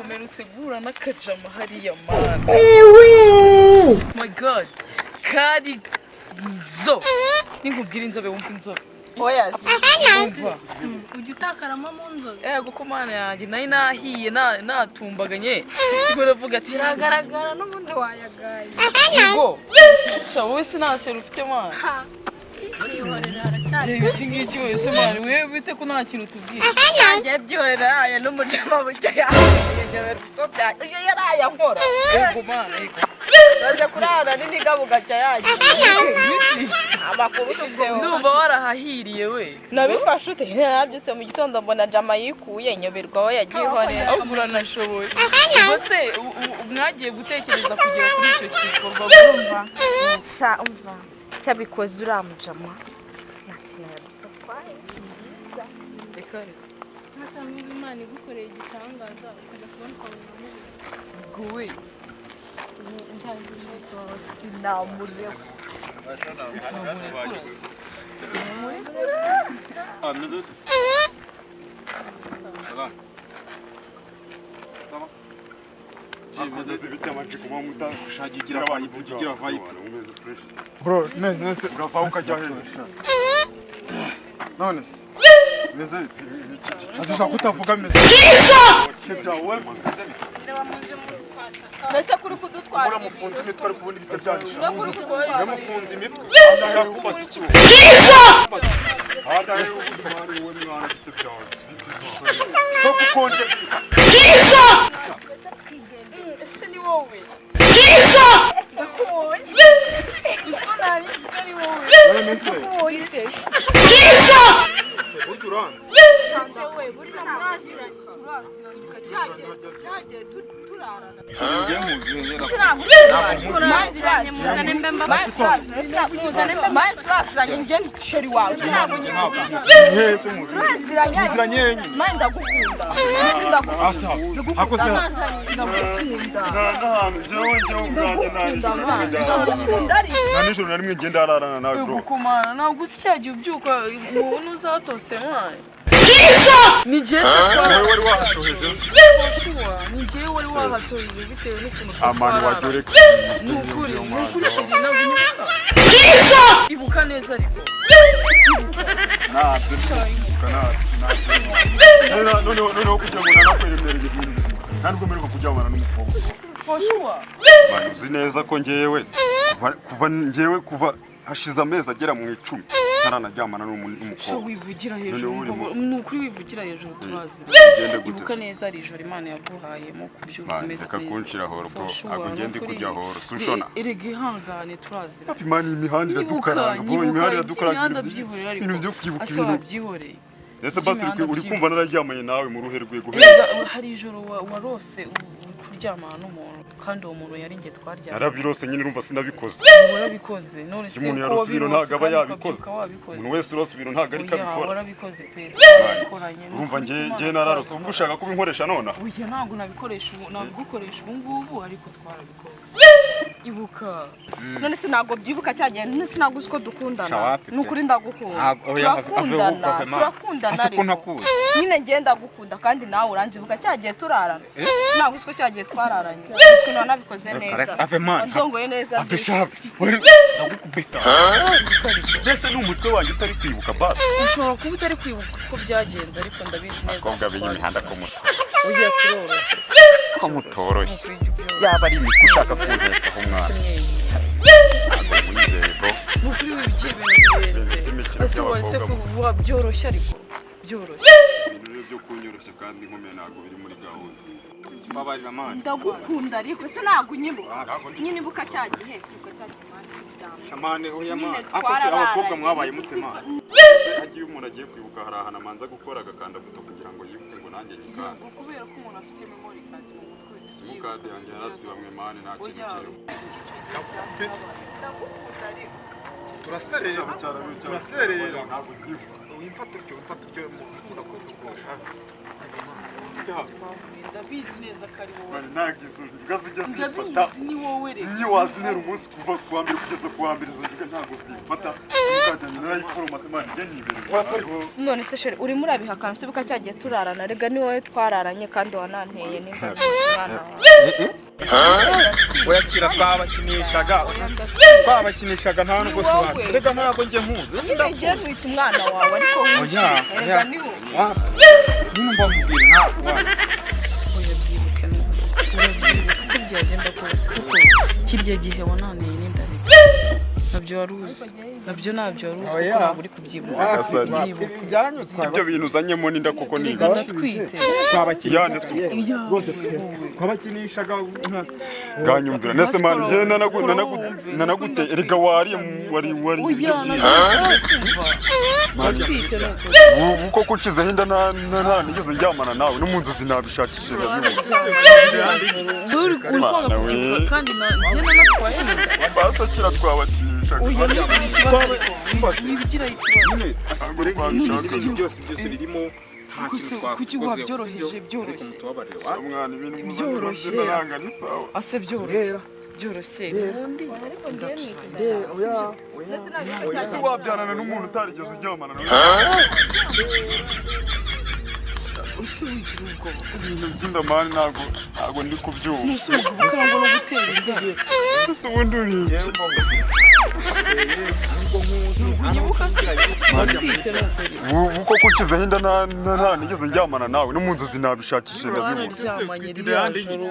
Umerutse guhura n'akajama hariya man. My god. Kari nzo. Nikubwira inzobe wumva inzobe. Oya Umva. Ujya utakarama mu nzobe. Kuko mana yanjye nayi nahiye natumbaganye. Ngo ravuga ati Biragaragara n'ubundi wayagaye. Yego. Wowe sinasera ufite mana. Ihorera haracyari. Iki ngiki wese mani wewe bite ko nta kintu tubwira. yanjye byihorera yaye n'umujama bucya yaje kuko byaje yaraya nkora. Yego mana yego. Baje kurara n'iniga bugaca yaje. Amakuru tubyeho. Ndumva warahahiriye we. Nabifashe ute nabyutse mu gitondo mbona jama yikuye nyoberwaho yagihorera. Ahubwo nashoboye. Bose mwagiye gutekereza kugera kuri icyo gikorwa urumva. Umva. Cyabikoze uramujama. Nakinera gusa kwaye. Reka Hasa n'ubu Imana igukoreye igitangaza ukaza kubona ukabona mu guwe. Sinamureba. Bro, nese urava ukajya hejuru. None se. Meze azisha kutavuga meze. Kebyawe Nese kuri kudutwara. uramufunze imitwe ari kubona ibitaro byacu. Uramufunze imitwe. Ashaka kubasa ikiwo. Hada rero umwana we mwana afite byawe. Ko kukonje. Ese ni wowe. Ndakubonye. Usonari ni wowe. Nese. Udurana. we burya muraziranye. Cyagiye turarana. Muraziranye muzane mbemba. Turasiranye nje sheri wawe. Yesu muzi. Turasiranye. Ndagukunda. Asa. Hakoze. Nana jewe ubwanjye nani. Nijoro na rimwe ngenda ararana nawe bro. Gukumana ntabwo usicyagiye ubyuka umuntu uzatose mwana. Ni je Wewe wari wahatoheje. ni je wari wahatoheje bitewe n'ukuntu Amani wagoreka. Nukuri sheri nagunyuka. Ibuka neza ariko. Nabyo noneho kugira ngo nanakweremerere ibintu kandi ukomereka kujyabana n'umukobwa. Foshua. Bani uzi neza ko kuva hashize amezi agera mu 10 ntaranajyamana n'umukobwa. Wivugira hejuru nukuri wivugira hejuru turazi. Ibuka neza ari ijoro Imana yaguhayemo kubyuka umeze. Reka kunshira horo bro ago ngende kujya horo sushona. Erega ihangane turazi. Imana imihanda iradukaranga bro imihanda iradukaranga ibintu byo kwibuka ibintu byihoreye. Ese basi uri kumva nararyamanye nawe mu ruhe rwego. Hari ijoro warose kuryamana n'umuntu kandi uwo muntu yari nge twaryamye. Narabirose nyine urumva sinabikoze. Warabikoze none se umuntu yarose ibintu ntago aba yabikoze. Umuntu wese urose ibintu ntago ari kabikora. Warabikoze pe. Urumva nge nararose ubwo ushaka kubinkoresha nona. Uya ntago nabikoresha ubu nabigukoresha ubu ngubu ariko twarabikoze. Ibuka. None se nago byibuka cyagiye none se naguze ko dukundana. Nukuri ndagukunda. Turakundana ariko. Nyine ngenda gukunda kandi nawe uranzibuka cyagiye turarana. Naguze ko cyagiye twararanye. Kuko nabikoze neza. Ndongoye neza. Abeshabe. Ndagukubita. Mbese n'umutwe wanjye utari kwibuka basi. Ushobora kuba utari kwibuka ko byagenze ariko ndabizi neza. Akobwa b'imihanda ko muto. Ugiye kuroroshya. Ko mutoroshye. Yaba ari imiti ushaka kunteka ho mwana. Nukuri wibye ibintu birenze. Ese wese ko wabyoroshya ariko byoroshye. Ibintu byo kunyoroshya kandi nkomeye ntago biri muri gahunda. Babarira mani. Ndagukunda ariko se nagunyibuka. Nyine ibuka cyagihe kuko cyagize Shamane oya ma. Akose abakobwa mwabaye mutema. Hagiye umuntu agiye kwibuka harahana manza gukora agakanda buto kugira ngo yibuke ngo nanjye nyikanda. Kubera ko umuntu afite memory card mu mutwe. Simukade yanjye yaratsi bamwe mani nta kintu kiriho. Ndagukunda ariko. Turaserera ntabwo ngifu. Wimfata utyo muzikunda kutugosha. Ndabizi neza ko ari wowe. Nagize ugaze ujya zifata. Ni wowe rero. Ni wazinera umunsi kuva kuwa mbere kugeza kuwa mbere izo ngiga ntabwo zifata. none se sheri urimo urabihakana sibuka cyagiye turarana rega ni wowe twararanye kandi wananteye n'inda mwana wawe yakira twabakinishaga nta nubwo tubazi rega ntabwo njye nkuze ngiye nkwita umwana wawe ariko rega ni wowe numva mubwira ntabwo uko byagenda kose kuko kirya gihe wananiye n'indari nabyo wari uzi nabyo wari uzi kuko ntabwo uri kubyibuka ibyo bintu uzanyemo n'inda kuko ni ndatwite twabakinishaga bwanyumvira nese mani njye nanagute erega wariye ibiryo ndatwite ubu koko ucizeho inda nta nigeze njyamana nawe no mu nzozi nabishakishije uri kwanga kubyibuka kandi njye nanatwaye inda basakira twabakinishaga ntibigira ikibazo byose birimo kuki wabyoroheje byoroshye byoroshye ase byoroshye ubundi ese wabyarana n'umuntu utarigeze uryamana nawe ese wigira ubwoba ibintu by'indamani ntabwo ndi kubyumva ese ubukangwa no gutera inda ese ubundi uri iki ubu koko ukizeho inda nta nigeze njyamana nawe no mu nzozi nabishakishije twararyamanye rya joro